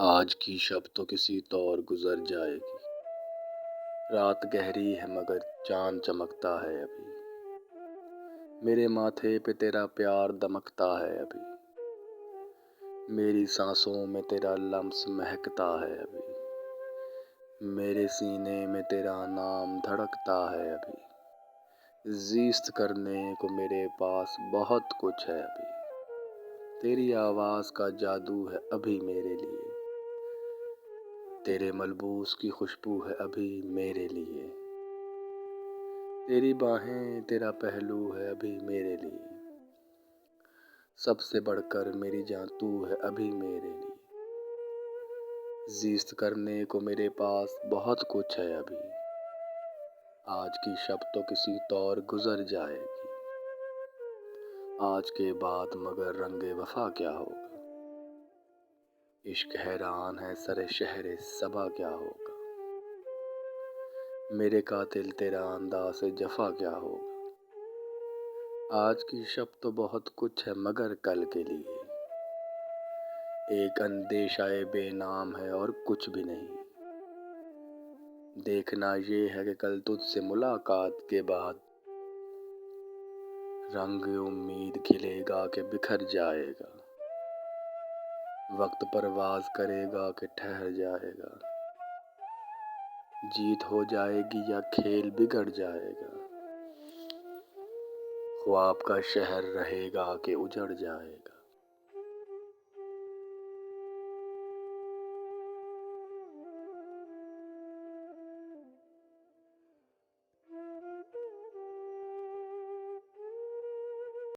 آج کی شب تو کسی طور گزر جائے گی، رات گہری ہے مگر چاند چمکتا ہے ابھی، میرے ماتھے پہ تیرا پیار دمکتا ہے ابھی، میری سانسوں میں تیرا لمس مہکتا ہے ابھی، میرے سینے میں تیرا نام دھڑکتا ہے ابھی، زیست کرنے کو میرے پاس بہت کچھ ہے ابھی، تیری آواز کا جادو ہے ابھی میرے لیے، تیرے ملبوس کی خوشبو ہے ابھی میرے لیے، تیری باہیں تیرا پہلو ہے ابھی میرے لیے، سب سے بڑھ کر میری جاں تو ہے ابھی میرے لیے، زیست کرنے کو میرے پاس بہت کچھ ہے ابھی، آج کی شب تو کسی طور گزر جائے گی، آج کے بعد مگر رنگ وفا کیا ہوگا، عشق حیران ہے سر شہر صبا کیا ہوگا، میرے قاتل تیرا انداز جفا کیا ہوگا، آج کی شب تو بہت کچھ ہے مگر کل کے لیے، ایک اندیشہ بے نام ہے اور کچھ بھی نہیں، دیکھنا یہ ہے کہ کل تجھ سے ملاقات کے بعد رنگ امید کھلے گا کہ بکھر جائے گا، وقت پرواز کرے گا کہ ٹھہر جائے گا، جیت ہو جائے گی یا کھیل بگڑ جائے گا، خواب کا شہر رہے گا کہ اجڑ جائے گا۔